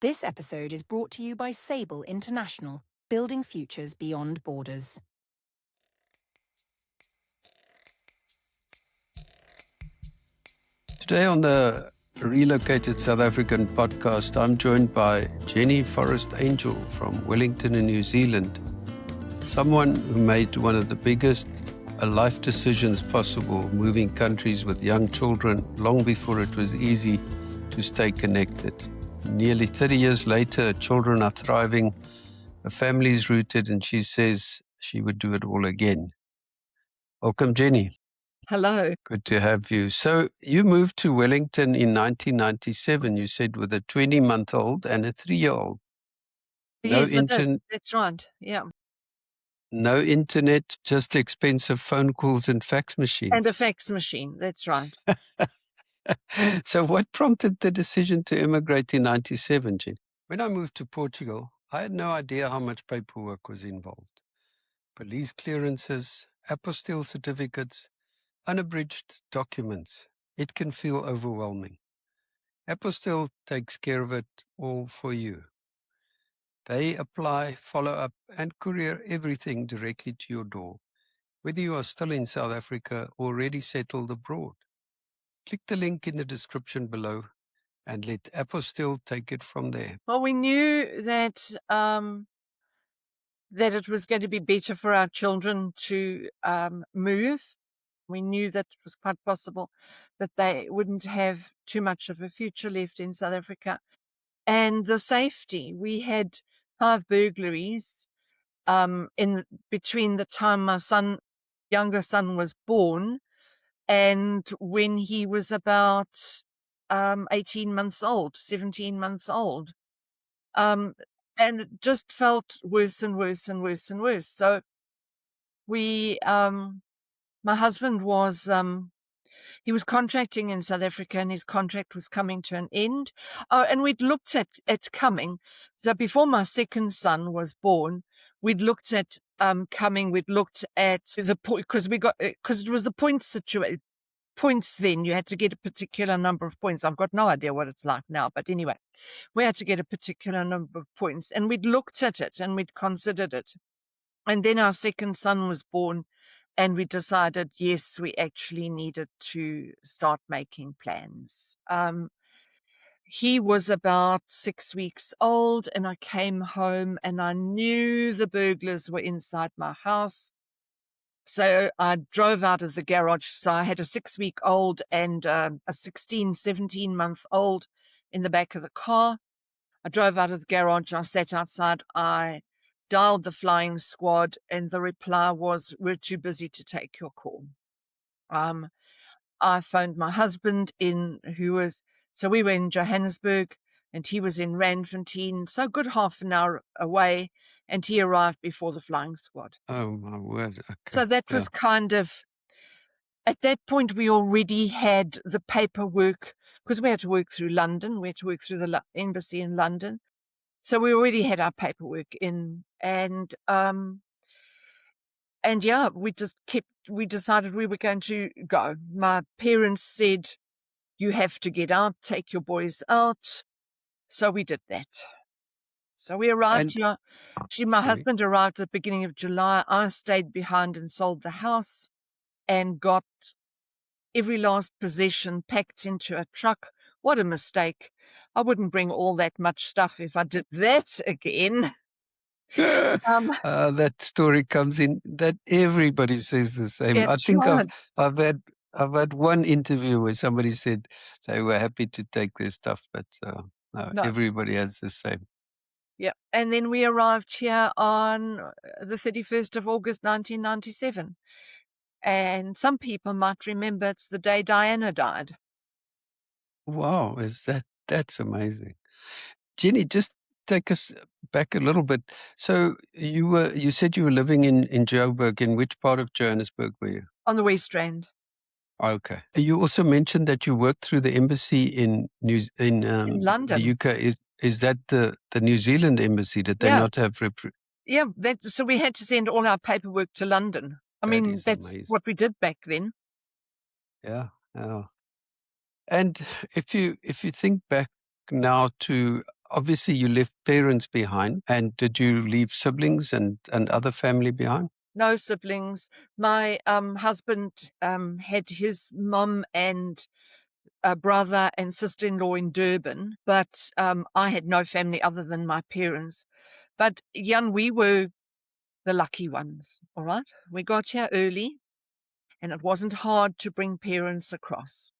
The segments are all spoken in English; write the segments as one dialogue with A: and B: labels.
A: This episode is brought to you by Sable International, building futures beyond borders.
B: Today on the Relocated South African podcast, I'm joined by Jenny Forrest Angel from Wellington in New Zealand, someone who made one of the biggest life decisions possible, moving countries with young children long before it was easy to stay connected. Nearly 30 years later, children are thriving, a family is rooted, and she says she would do it all again. Welcome, Jenny.
C: Hello.
B: Good to have you. So you moved to Wellington in 1997, you said, with a 20-month-old and a 3-year-old.
C: Yes, that's right. Yeah.
B: No internet, just expensive phone calls and fax machines.
C: And a fax machine. That's right.
B: So what prompted the decision to immigrate in 97, Jen? When I moved to Portugal, I had no idea how much paperwork was involved. Police clearances, apostille certificates, unabridged documents. It can feel overwhelming. Apostille takes care of it all for you. They apply, follow up, and courier everything directly to your door, whether you are still in South Africa or already settled abroad. Click the link in the description below and let Apostille take it from there.
C: Well, we knew that it was going to be better for our children to move. We knew that it was quite possible that they wouldn't have too much of a future left in South Africa. And the safety, we had 5 burglaries between the time my younger son was born and when he was about 18 months old, 17 months old. And it just felt worse and worse and worse and worse. So my husband was, he was contracting in South Africa and his contract was coming to an end. Oh, and we'd looked at it coming. So before my second son was born, we'd looked at coming. We'd looked at the point because it was the point situation. Points then you had to get a particular number of points. I've got no idea what it's like now, but anyway, we had to get a particular number of points and we'd looked at it and we'd considered it. And then our second son was born and we decided, yes, we actually needed to start making plans. He was about 6 weeks old and I came home and I knew the burglars were inside my house. So I drove out of the garage. So I had a 6-week-old and a 16, 17-month-old in the back of the car. I drove out of the garage. I sat outside. I dialed the flying squad and the reply was, "We're too busy to take your call." I phoned my husband so we were in Johannesburg and he was in Randfontein, so a good half an hour away. And he arrived before the flying squad.
B: Oh, my word. Okay.
C: So that was kind of, at that point, we already had the paperwork because we had to work through London. We had to work through the embassy in London. So we already had our paperwork in. And yeah, we decided we were going to go. My parents said, "You have to get out, take your boys out." So we did that. So we arrived here. Actually, my husband arrived at the beginning of July. I stayed behind and sold the house and got every last possession packed into a truck. What a mistake. I wouldn't bring all that much stuff if I did that again.
B: That story comes in that everybody says the same. I think
C: right.
B: I've had one interview where somebody said they were happy to take their stuff, but no, everybody has the same.
C: Yeah, and then we arrived here on the 31st of August 1997. And some people might remember it's the day Diana died.
B: Wow, that's amazing. Jenny, just take us back a little bit. So you said you were living in Joburg. In which part of Johannesburg were you?
C: On the West Rand.
B: Okay. You also mentioned that you worked through the embassy in
C: London.
B: The UK. Is that the New Zealand embassy? Did they not have
C: Yeah, so we had to send all our paperwork to London. That's amazing. What we did back then.
B: Yeah. And if you think back now to obviously you left parents behind, and did you leave siblings and other family behind?
C: No siblings. My husband had his mum and a brother and sister-in-law in Durban, but I had no family other than my parents. But Jan, we were the lucky ones, all right? We got here early, and it wasn't hard to bring parents across.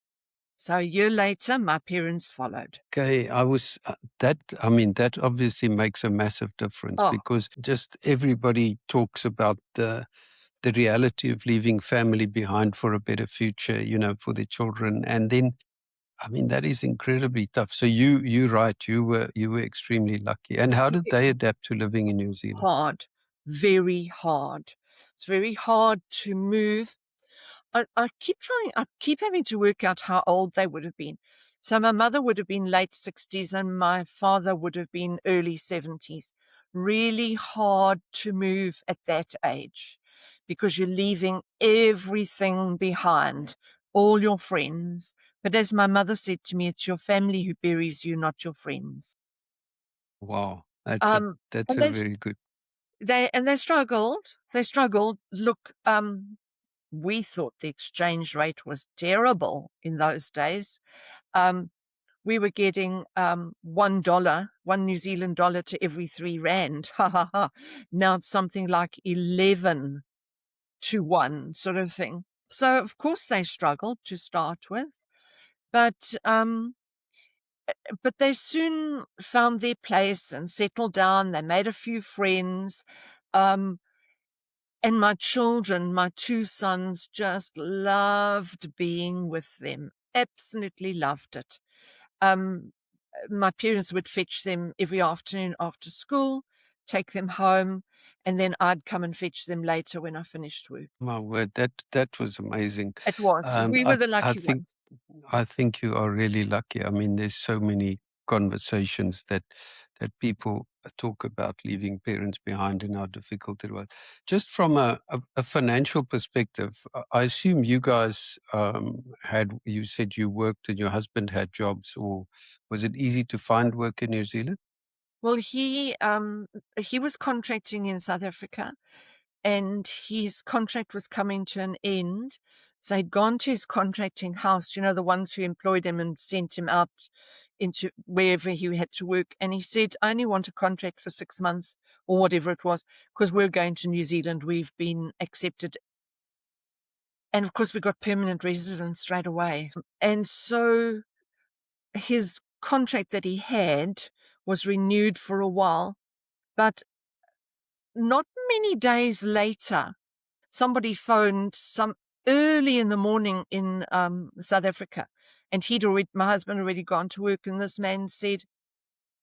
C: So a year later, my parents followed.
B: Okay, I was that. I mean, that obviously makes a massive difference,
C: Oh,
B: because just everybody talks about the reality of leaving family behind for a better future, for their children, and then, I mean, that is incredibly tough. So you're right. You were extremely lucky. And how did they adapt to living in New Zealand?
C: hard, very hard. It's very hard to move. I keep having to work out how old they would have been. So my mother would have been late 60s and my father would have been early 70s. Really hard to move at that age because you're leaving everything behind, all your friends. But as my mother said to me, it's your family who buries you, not your friends.
B: Wow, that's a
C: Um,
B: that's
C: and
B: a very good.
C: they struggled. They struggled. Look, we thought the exchange rate was terrible in those days. We were getting $1, one New Zealand dollar to every 3 rand. Ha ha ha. Now it's something like 11 to 1 sort of thing. So of course they struggled to start with, but they soon found their place and settled down. They made a few friends. And my children, my 2 sons, just loved being with them. Absolutely loved it. My parents would fetch them every afternoon after school, take them home, and then I'd come and fetch them later when I finished work.
B: My word, that was amazing.
C: It was. We were
B: I
C: the
B: I
C: lucky
B: think
C: ones.
B: I think you are really lucky. I mean, there's so many conversations that people talk about leaving parents behind and how difficult it was. Just from a financial perspective, I assume you guys had. You said you worked and your husband had jobs, or was it easy to find work in New Zealand?
C: Well, he was contracting in South Africa, and his contract was coming to an end. So he'd gone to his contracting house, the ones who employed him and sent him out into wherever he had to work. And he said, I only want a contract for 6 months or whatever it was, because we're going to New Zealand. We've been accepted. And of course, we got permanent residence straight away. And so his contract that he had was renewed for a while, but not many days later, somebody phoned early in the morning in South Africa, and my husband already gone to work, and this man said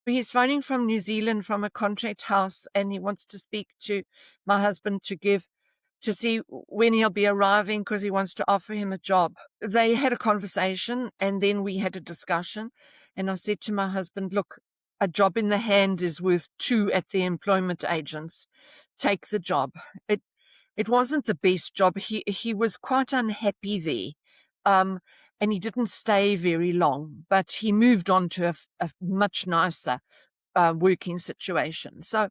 C: he's phoning from New Zealand from a contract house, and he wants to speak to my husband to see when he'll be arriving because he wants to offer him a job. They had a conversation, and then we had a discussion, and I said to my husband, look, a job in the hand is worth 2 at the employment agents. Take the job. It wasn't the best job. He was quite unhappy there, and he didn't stay very long, but he moved on to a much nicer working situation. So,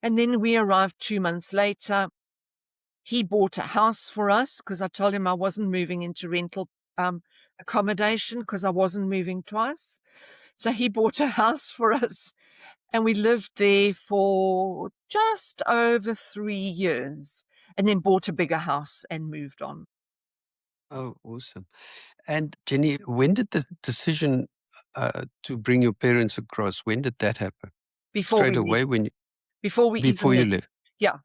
C: and then we arrived 2 months later. He bought a house for us because I told him I wasn't moving into rental accommodation because I wasn't moving twice. So he bought a house for us, and we lived there for just over 3 years, and then bought a bigger house and moved on.
B: Oh, awesome. And Jenny, when did the decision to bring your parents across, when did that happen?
C: Before
B: Straight
C: we
B: away
C: left,
B: when you,
C: before we even
B: before you
C: left.
B: left?
C: Yeah.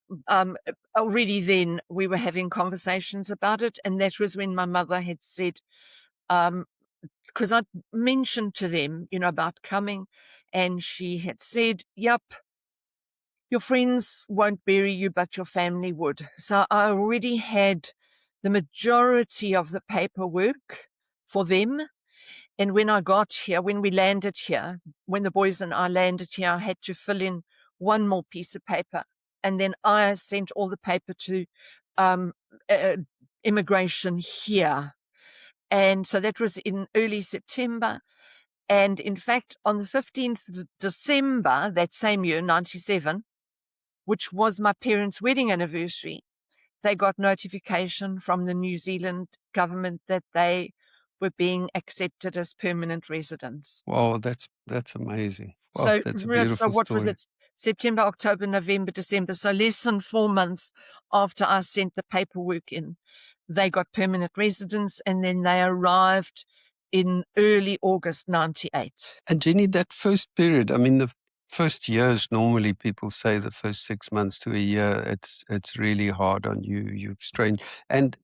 C: Already then we were having conversations about it, and that was when my mother had said, because I'd mentioned to them, about coming, and she had said, yep, your friends won't bury you, but your family would. So I already had the majority of the paperwork for them. And when I got here, when we landed here, when the boys and I landed here, I had to fill in one more piece of paper. And then I sent all the paper to um, immigration here. And so that was in early September. And in fact, on the 15th December, that same year, 97, which was my parents' wedding anniversary, they got notification from the New Zealand government that they were being accepted as permanent residents.
B: Wow, that's amazing. Wow,
C: So,
B: that's a
C: so
B: beautiful
C: what was
B: story.
C: it? September, October, November, December. So less than 4 months after I sent the paperwork in, they got permanent residence, and then they arrived in early August 98.
B: And Jenny, that first period, I mean, the first years, normally people say the first 6 months to a year, it's really hard on you. You're strange. And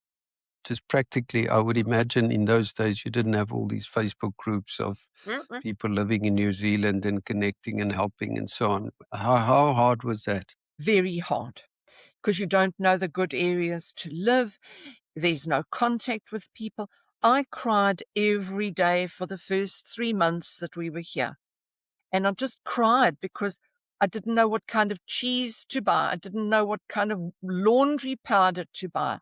B: just practically, I would imagine in those days, you didn't have all these Facebook groups of
C: Mm-mm.
B: people living in New Zealand and connecting and helping and so on. How hard was that?
C: Very hard, because you don't know the good areas to live. There's no contact with people. I cried every day for the first 3 months that we were here. And I just cried because I didn't know what kind of cheese to buy. I didn't know what kind of laundry powder to buy.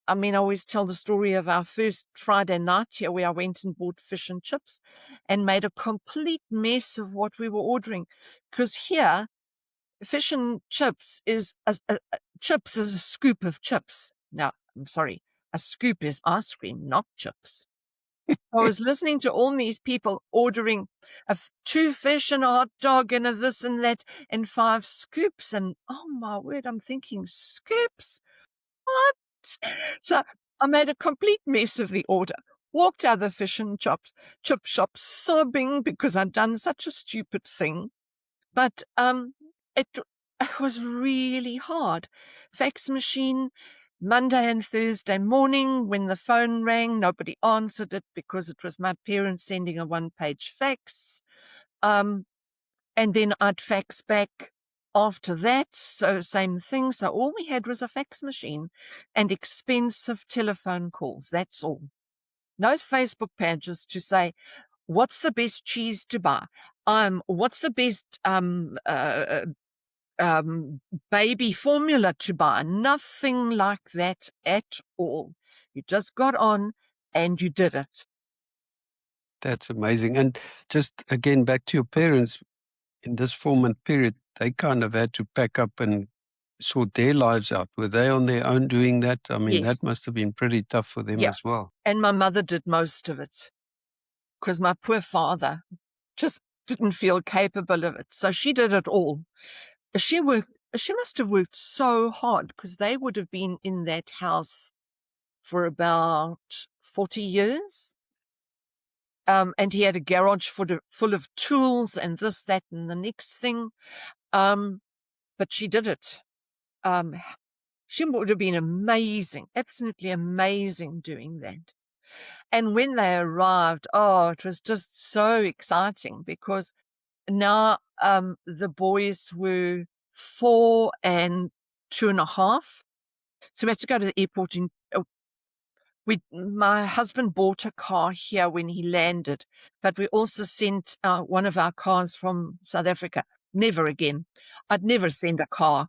C: I mean, I always tell the story of our first Friday night here where I went and bought fish and chips and made a complete mess of what we were ordering. Because here, fish and chips is chips is a scoop of chips. Now, I'm sorry, a scoop is ice cream, not chips. I was listening to all these people ordering 2 fish and a hot dog and a this and that and 5 scoops. And oh my word, I'm thinking, scoops? What? So I made a complete mess of the order, walked out of the fish and chip shop sobbing because I'd done such a stupid thing. But it was really hard. Fax machine, Monday and Thursday morning, when the phone rang, nobody answered it because it was my parents sending a 1-page fax. And then I'd fax back after that, so same thing. So all we had was a fax machine and expensive telephone calls, that's all. No Facebook pages to say, what's the best cheese to buy? What's the best baby formula to buy? Nothing like that at all. You just got on and you did it.
B: That's amazing. And just again, back to your parents, in this 4-month period, they kind of had to pack up and sort their lives out. Were they on their own doing that? I mean, that
C: Yes.
B: must have been pretty tough for them
C: Yeah.
B: as well.
C: And my mother did most of it because my poor father just didn't feel capable of it. So she did it all. She must have worked so hard because they would have been in that house for about 40 years. And he had a garage full of tools and this, that, and the next thing. But she did it. She would have been amazing, absolutely amazing doing that. And when they arrived, it was just so exciting because now the boys were 4 and 2.5. So we had to go to the airport my husband bought a car here when he landed, but we also sent one of our cars from South Africa. Never again. I'd never send a car.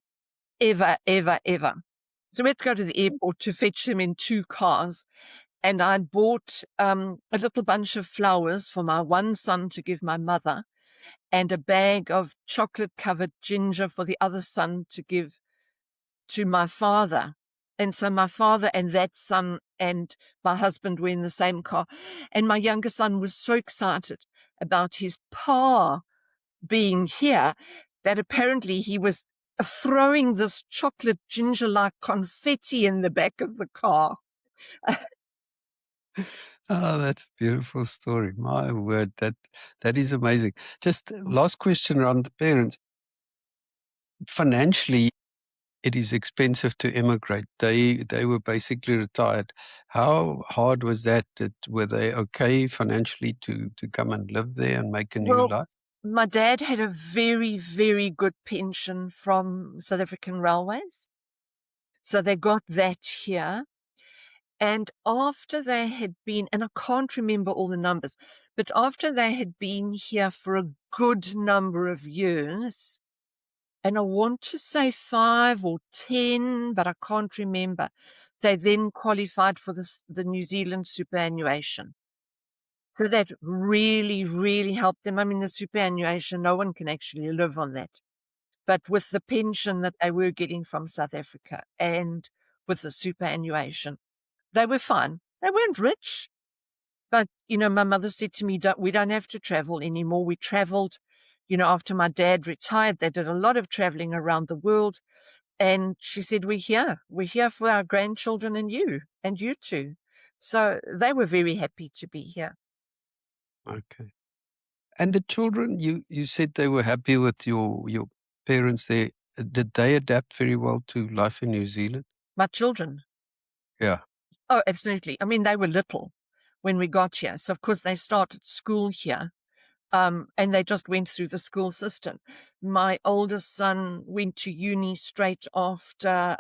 C: Ever, ever, ever. So we had to go to the airport to fetch them in 2 cars. And I'd bought a little bunch of flowers for my one son to give my mother and a bag of chocolate-covered ginger for the other son to give to my father. And so my father and that son and my husband were in the same car. And my younger son was so excited about his pa being here that apparently he was throwing this chocolate ginger-like confetti in the back of the car.
B: Oh, that's a beautiful story. My word, that is amazing. Just last question around the parents. Financially, it is expensive to immigrate. They were basically retired. How hard was that? Were they okay financially to come and live there and make a new life?
C: My dad had a very, very good pension from South African Railways. So they got that here. And after they had been, and I can't remember all the numbers, but after they had been here for a good number of years, and I want to say 5 or 10, but I can't remember, they then qualified for the New Zealand superannuation. So that really, really helped them. I mean, the superannuation, no one can actually live on that. But with the pension that they were getting from South Africa and with the superannuation, they were fine. They weren't rich. But, my mother said to me, we don't have to travel anymore. We traveled, after my dad retired, they did a lot of traveling around the world. And she said, we're here. We're here for our grandchildren and you too. So they were very happy to be here.
B: Okay. And the children, you said they were happy with your parents there. Did they adapt very well to life in New Zealand?
C: My children.
B: Yeah.
C: Oh, absolutely. I mean, they were little when we got here. So, of course, they started school here. And they just went through the school system. My oldest son went to uni straight after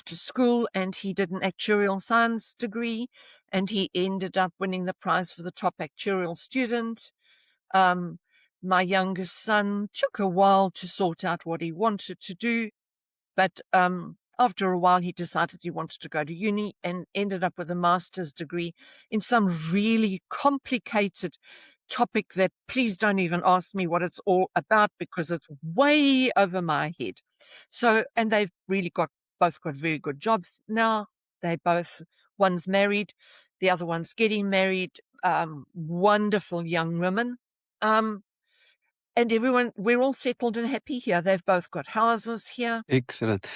C: school, and he did an actuarial science degree, and he ended up winning the prize for the top actuarial student. My youngest son took a while to sort out what he wanted to do, but after a while he decided he wanted to go to uni and ended up with a master's degree in some really complicated topic that, please don't even ask me what it's all about, because it's way over my head. So, and they've really both got very good jobs now. One's married, the other one's getting married, wonderful young women. And we're all settled and happy here. They've both got houses here.
B: Excellent.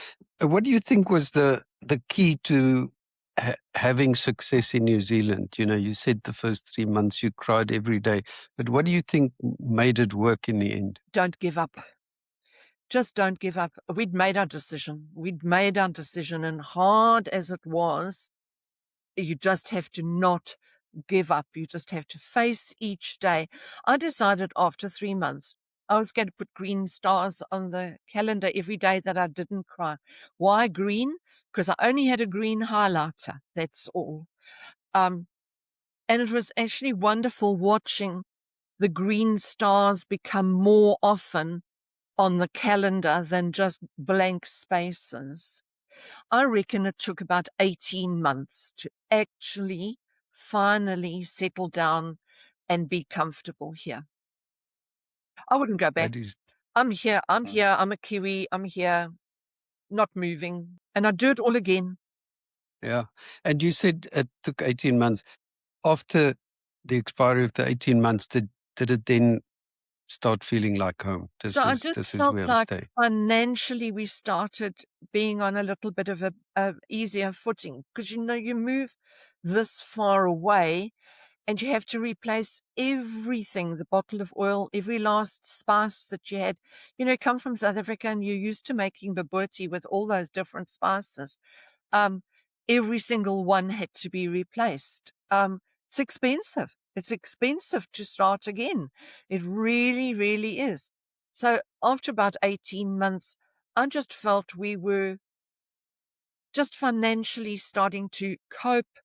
B: What do you think was the key to having success in New Zealand? You said the first 3 months you cried every day, but what do you think made it work in the end?
C: Don't give up. Just don't give up. We'd made our decision. And hard as it was, you just have to not give up. You just have to face each day. I decided after 3 months, I was going to put green stars on the calendar every day that I didn't cry. Why green? Because I only had a green highlighter. That's all. And it was actually wonderful watching the green stars become more often on the calendar than just blank spaces. I reckon it took about 18 months to actually finally settle down and be comfortable here. I wouldn't go back. I'm here. I'm a Kiwi. I'm here, not moving. And I'd do it all again.
B: Yeah. And you said it took 18 months. After the expiry of the 18 months, did it then start feeling like home?
C: I just felt like financially we started being on a little bit of a easier footing, because you move this far away and you have to replace everything, the bottle of oil, every last spice that you had. Come from South Africa and you're used to making bobotie with all those different spices. Every single one had to be replaced. It's expensive. It's expensive to start again. It really, really is. So after about 18 months, I just felt we were just financially starting to cope,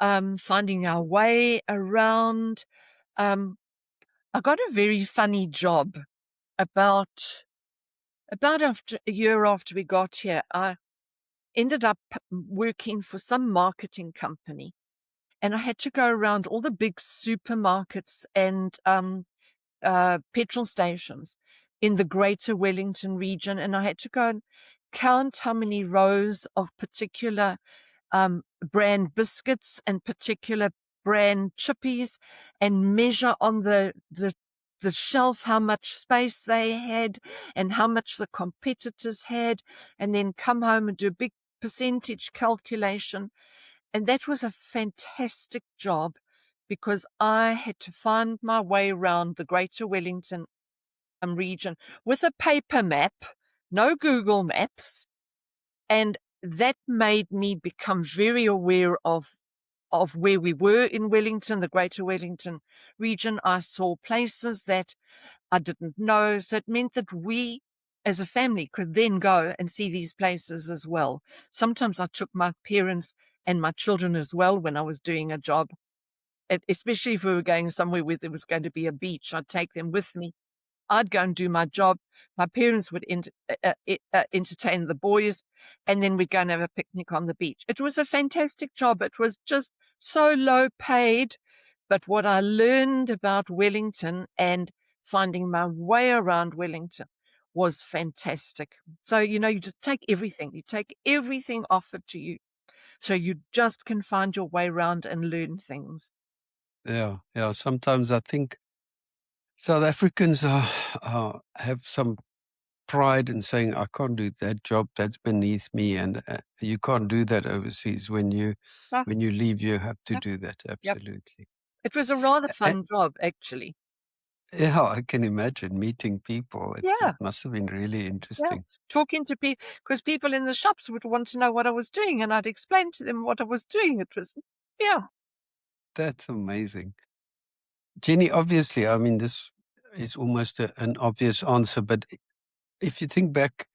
C: finding our way around. I got a very funny job about after a year after we got here. I ended up working for some marketing company, and I had to go around all the big supermarkets and petrol stations in the greater Wellington region, and I had to go and count how many rows of particular brand biscuits and particular brand chippies, and measure on the shelf how much space they had and how much the competitors had, and then come home and do a big percentage calculation. And that was a fantastic job, because I had to find my way around the greater Wellington region with a paper map, no Google Maps. And that made me become very aware of where we were in Wellington, the greater Wellington region. I saw places that I didn't know. So it meant that we as a family could then go and see these places as well. Sometimes I took my parents and my children as well when I was doing a job, especially if we were going somewhere where there was going to be a beach. I'd take them with me. I'd go and do my job. My parents would entertain the boys, and then we'd go and have a picnic on the beach. It was a fantastic job. It was just so low paid, But what I learned about Wellington and finding my way around Wellington was fantastic. So, you just take everything. You take everything offered to you. So you just can find your way around and learn things.
B: Yeah, yeah. Sometimes I think South Africans have some pride in saying, I can't do that job, that's beneath me. And you can't do that overseas. When you
C: Ah,
B: leave, you have to
C: yep,
B: do that.
C: yep.
B: Absolutely.
C: It was a rather
B: A-
C: fun job, actually.
B: yeah, I can imagine meeting people. It
C: Yeah,
B: must have been really
C: yeah.
B: interesting.
C: Talking to people, because people in the shops would want to know what I was doing, and I'd explain to them what I was doing. It was, yeah.
B: That's amazing. Jenny, obviously, I mean, this is almost an obvious answer, but if you think back,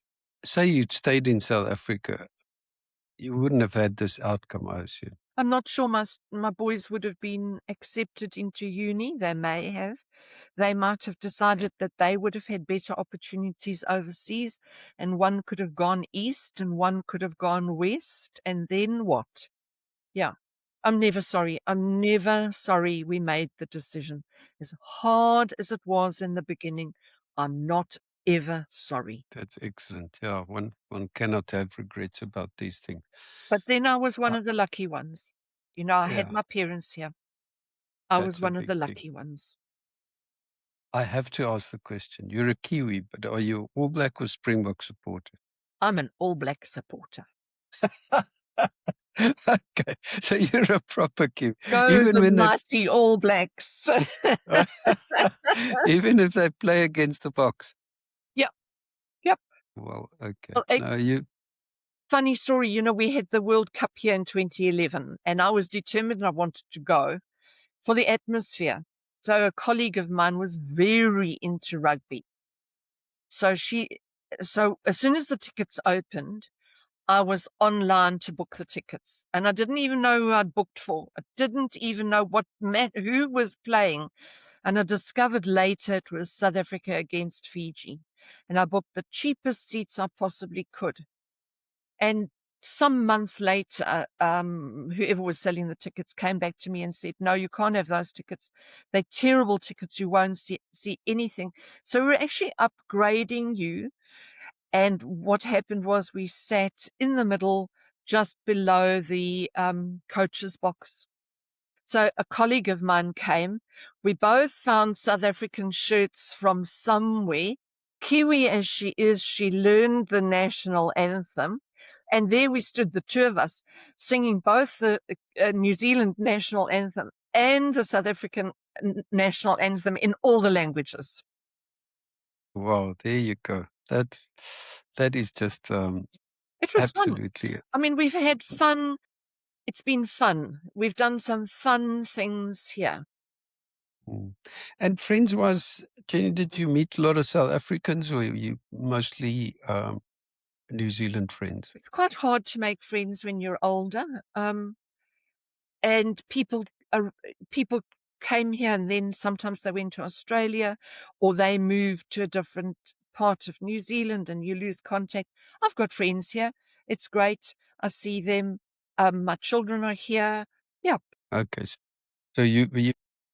B: say you'd stayed in South Africa, you wouldn't have had this outcome, I assume.
C: I'm not sure my boys would have been accepted into uni. They may have. They might have decided that they would have had better opportunities overseas, and one could have gone east and one could have gone west, and then what? Yeah. I'm never sorry. I'm never sorry we made the decision. As hard as it was in the beginning, I'm not ever sorry.
B: That's excellent. Yeah, one cannot have regrets about these things.
C: But then I was one
B: Uh,
C: of the lucky ones. I had
B: yeah,
C: my parents here. I was
B: that's a
C: one of
B: big
C: the
B: thing.
C: lucky ones.
B: I have to ask the question. You're a Kiwi, but are you All Black or Springbok supporter?
C: I'm an All Black supporter.
B: Okay, so you're a proper Kiwi,
C: Go
B: even
C: the
B: when
C: mighty All Blacks.
B: even if they play against the Boks.
C: Yep, yep.
B: Well, okay.
C: Well,
B: No, you.
C: funny story, we had the World Cup here in 2011, and I was determined I wanted to go for the atmosphere. So a colleague of mine was very into rugby. So as soon as the tickets opened, I was online to book the tickets, and I didn't even know who I'd booked for. I didn't even know who was playing. And I discovered later it was South Africa against Fiji. And I booked the cheapest seats I possibly could. And some months later, whoever was selling the tickets came back to me and said, no, you can't have those tickets. They're terrible tickets. You won't see anything. So we're actually upgrading you. And what happened was we sat in the middle, just below the coach's box. So a colleague of mine came. We both found South African shirts from somewhere. Kiwi as she is, she learned the national anthem. And there we stood, the two of us, singing both the New Zealand national anthem and the South African national anthem in all the languages.
B: Wow, there you go. That is just
C: It was fun.
B: absolutely.
C: I mean, we've had fun. It's been fun. We've done some fun things here.
B: Mm. And friends-wise, Jenny, did you meet a lot of South Africans, or were you mostly New Zealand friends?
C: It's quite hard to make friends when you're older. And people came here, and then sometimes they went to Australia, or they moved to a different part of New Zealand, and you lose contact. I've got friends here. It's great. I see them. My children are here. Yeah.
B: Okay, so you,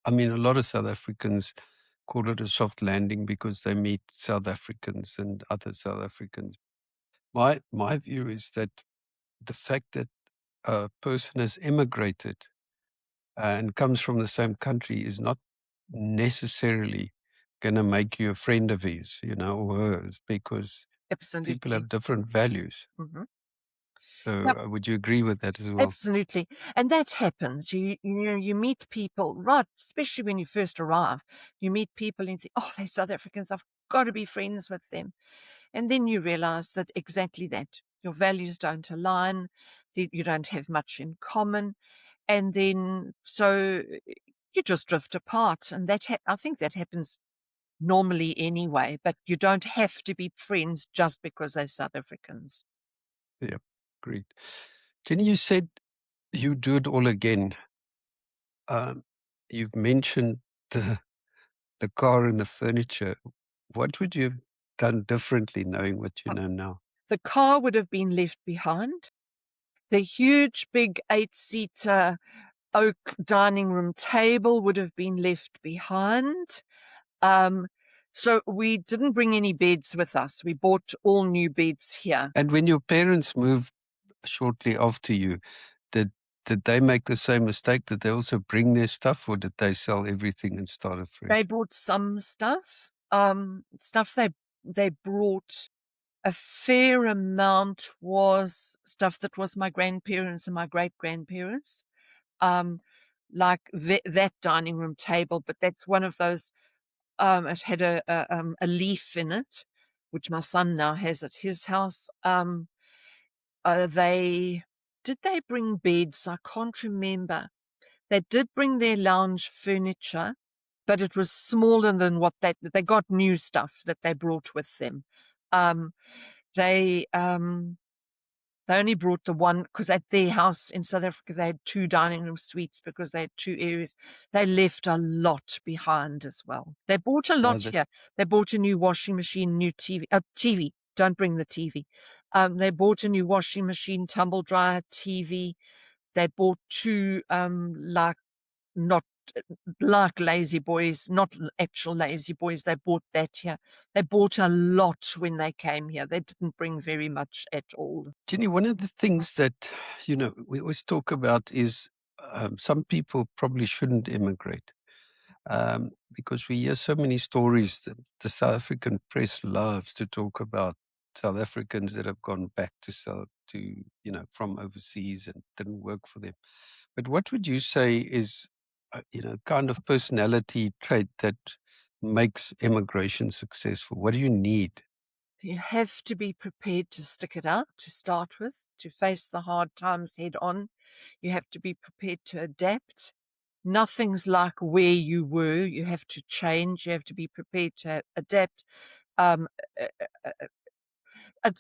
B: I mean, a lot of South Africans call it a soft landing because they meet South Africans and other South Africans. My view is that the fact that a person has immigrated and comes from the same country is not necessarily going to make you a friend of his, or hers, because people
C: Absolutely.
B: have different values.
C: Mm-hmm.
B: So
C: Yep.
B: would you agree with that as well?
C: Absolutely. And that happens. You meet people, right, especially when you first arrive, you meet people and you think, oh, they're South Africans, I've got to be friends with them. And then you realize that exactly that. Your values don't align, you don't have much in common. And then, so you just drift apart. And I think that happens normally anyway, but you don't have to be friends just because they're South Africans.
B: Yeah, great. Jenny, you said you do it all again. You've mentioned the car and the furniture. What would you have done differently knowing what you know now?
C: The car would have been left behind. The huge, big 8-seater oak dining room table would have been left behind. So we didn't bring any beds with us. We bought all new beds here.
B: And when your parents moved shortly after you, did they make the same mistake? Did they also bring their stuff, or did they sell everything and start afresh?
C: They brought some stuff. Stuff they brought a fair amount was stuff that was my grandparents and my great-grandparents. Like that dining room table, but that's one of those. It had a leaf in it, which my son now has at his house. Did they bring beds? I can't remember. They did bring their lounge furniture, but it was smaller than what they got new stuff that they brought with them. They only brought the one, because at their house in South Africa, they had 2 dining room suites because they had 2 areas. They left a lot behind as well. They bought a lot here. They bought a new washing machine, new TV. TV. Don't bring the TV. They bought a new washing machine, tumble dryer, TV. They bought 2, not like lazy boys, not actual lazy boys. They bought that here. They bought a lot when they came here. They didn't bring very much at all.
B: Jenny, one of the things that, we always talk about is some people probably shouldn't immigrate because we hear so many stories that the South African press loves to talk about South Africans that have gone back from overseas and didn't work for them. But what would you say is, kind of personality trait that makes immigration successful? What do you need?
C: You have to be prepared to stick it out to start with, to face the hard times head on. You have to be prepared to adapt. Nothing's like where you were. You have to change. You have to be prepared to adapt. I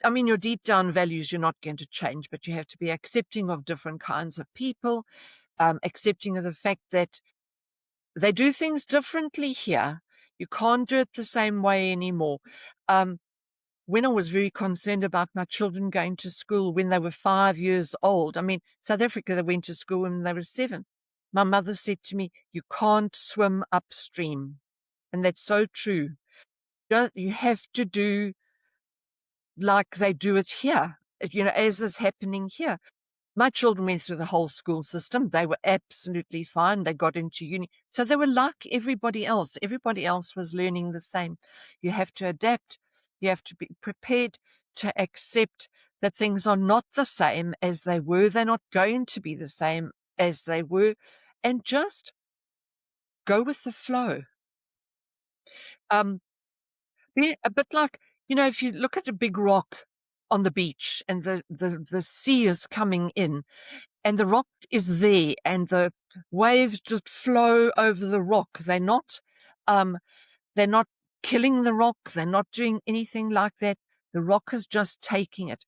C: mean, your deep down values you're not going to change, but you have to be accepting of different kinds of people, accepting of the fact that they do things differently here. You can't do it the same way anymore. When I was very concerned about my children going to school when they were 5 years old, I mean, South Africa, they went to school when they were 7. My mother said to me, you can't swim upstream. And that's so true. You have to do like they do it here, as is happening here. My children went through the whole school system. They were absolutely fine. They got into uni. So they were like everybody else. Everybody else was learning the same. You have to adapt. You have to be prepared to accept that things are not the same as they were. They're not going to be the same as they were. And just go with the flow. Be a bit like, if you look at a big rock on the beach and the sea is coming in and the rock is there and the waves just flow over the rock. They're not killing the rock. They're not doing anything like that. The rock is just taking it.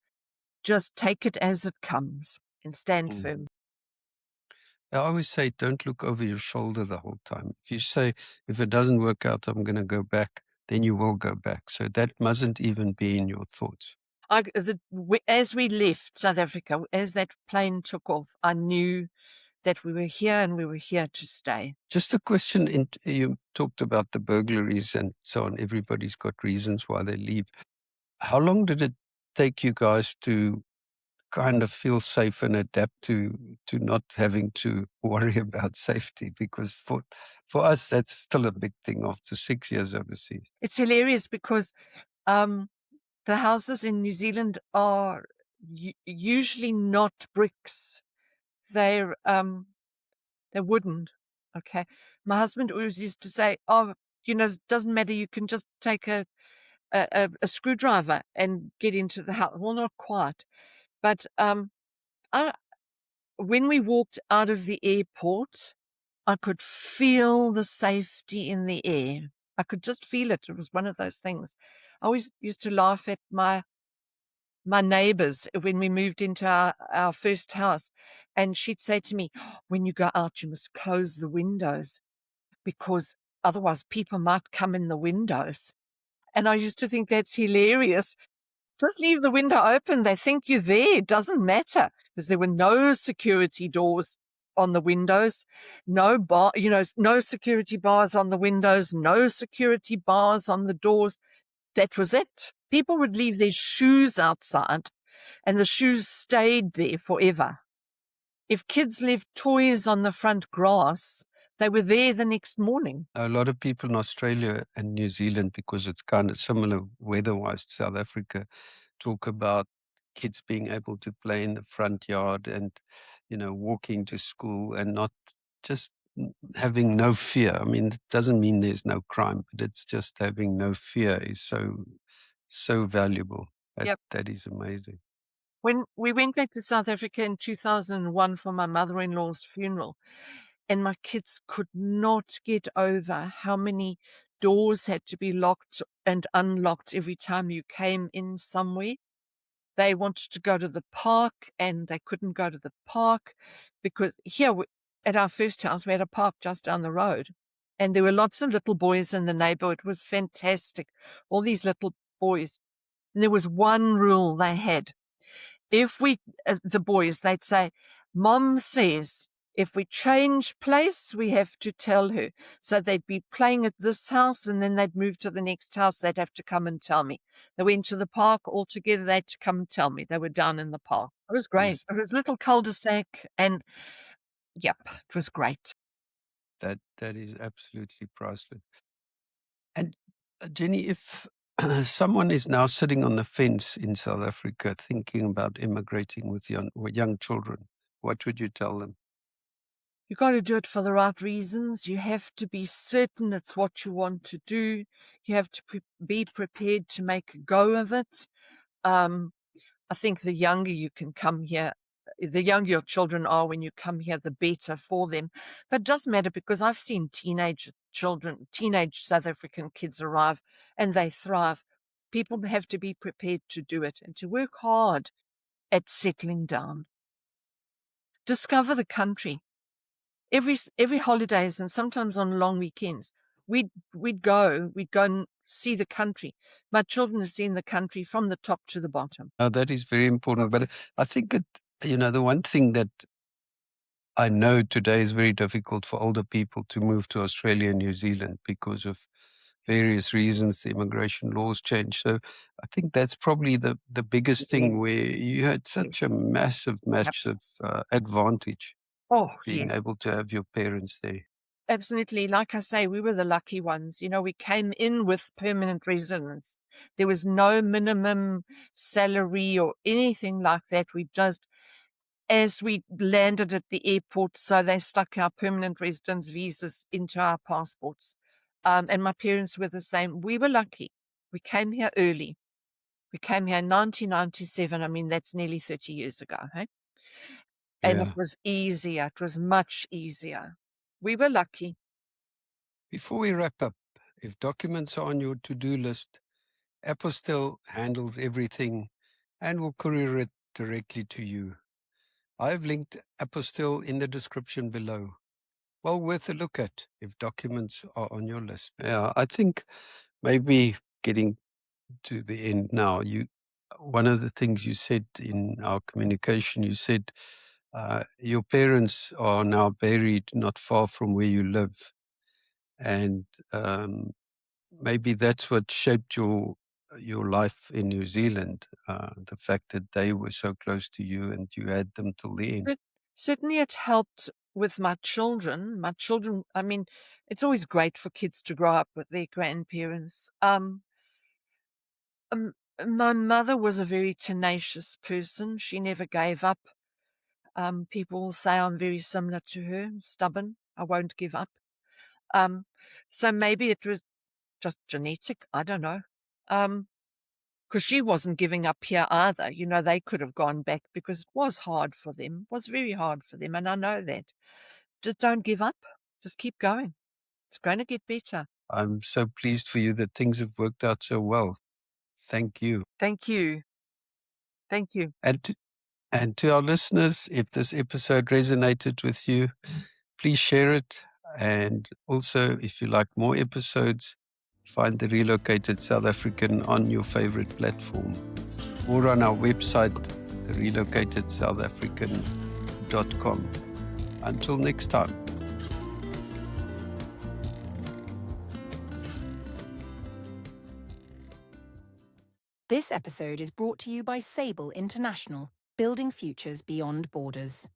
C: Just take it as it comes and stand firm.
B: I always say, don't look over your shoulder the whole time. If you say, if it doesn't work out, I'm going to go back, then you will go back. So that mustn't even be in your thoughts.
C: As we left South Africa, as that plane took off, I knew that we were here and we were here to stay.
B: Just a question, you talked about the burglaries and so on. Everybody's got reasons why they leave. How long did it take you guys to kind of feel safe and adapt to not having to worry about safety? Because for us, that's still a big thing after 6 years overseas.
C: It's hilarious because the houses in New Zealand are usually not bricks. They're wooden. Okay. My husband always used to say, it doesn't matter. You can just take a screwdriver and get into the house. Well, not quite. But when we walked out of the airport, I could feel the safety in the air. I could just feel it. It was one of those things. I always used to laugh at my neighbors when we moved into our first house, and she'd say to me, when you go out, you must close the windows because otherwise people might come in the windows. And I used to think that's hilarious. Just leave the window open. They think you're there. It doesn't matter because there were no security doors on the windows, no security bars on the windows, no security bars on the doors. That was it. People would leave their shoes outside, and the shoes stayed there forever. If kids left toys on the front grass, they were there the next morning.
B: A lot of people in Australia and New Zealand, because it's kind of similar weather-wise to South Africa, talk about kids being able to play in the front yard and, walking to school and not just having no fear. I mean, it doesn't mean there's no crime, but it's just having no fear is so valuable.
C: Yep.
B: That is amazing.
C: When we went back to South Africa in 2001 for my mother-in-law's funeral, and my kids could not get over how many doors had to be locked and unlocked every time you came in somewhere. They wanted to go to the park, and they couldn't go to the park because here at our first house, we had a park just down the road, and there were lots of little boys in the neighborhood. It was fantastic, all these little boys. And there was one rule they had. If the boys, they'd say, Mom says, if we change place, we have to tell her. So they'd be playing at this house, and then they'd move to the next house. They'd have to come and tell me. They went to the park all together. They had to come and tell me. They were down in the park. It was great.
B: Yes.
C: It was a little cul-de-sac, and yep, it was great.
B: That is absolutely priceless. And Jenny, if someone is now sitting on the fence in South Africa thinking about immigrating with young children, what would you tell them?
C: You got to do it for the right reasons. You have to be certain it's what you want to do. You have to be prepared to make a go of it. I think the younger you can come here, the younger your children are when you come here, the better for them. But it doesn't matter, because I've seen teenage South African kids arrive, and they thrive. People have to be prepared to do it and to work hard at settling down. Discover the country. Every holidays, and sometimes on long weekends, we'd go and see the country. My children have seen the country from the top to the bottom.
B: That is very important. But I think the one thing that I know today is very difficult for older people to move to Australia and New Zealand because of various reasons. The immigration laws change. So I think that's probably the biggest thing, where you had such a massive advantage. Being able to have your parents there.
C: Absolutely. Like I say, we were the lucky ones. We came in with permanent residence. There was no minimum salary or anything like that. We just, as we landed at the airport, so they stuck our permanent residence visas into our passports. And my parents were the same. We were lucky. We came here early. We came here in 1997. I mean, that's nearly 30 years ago. Hey? And It was easier. It was much easier. We were lucky.
B: Before we wrap up, if documents are on your to-do list, Apostille handles everything and will courier it directly to you. I've linked Apostille in the description below. Well worth a look at if documents are on your list. Yeah, I think maybe getting to the end now, one of the things you said in our communication, you said your parents are now buried not far from where you live. And maybe that's what shaped your life in New Zealand, the fact that they were so close to you and you had them till the end.
C: Certainly it helped with my children. I mean, it's always great for kids to grow up with their grandparents. My mother was a very tenacious person. She never gave up. People will say I'm very similar to her. I'm stubborn. I won't give up. So maybe it was just genetic. I don't know. Because she wasn't giving up here either. They could have gone back because it was hard for them. It was very hard for them, and I know that. Just don't give up. Just keep going. It's going to get better.
B: I'm so pleased for you that things have worked out so well. Thank you.
C: Thank you. Thank you.
B: And to our listeners, if this episode resonated with you, please share it. And also, if you like more episodes, find the Relocated South African on your favorite platform or on our website, relocatedsouthaafrican.com. Until next time.
A: This episode is brought to you by Sable International, building futures beyond borders.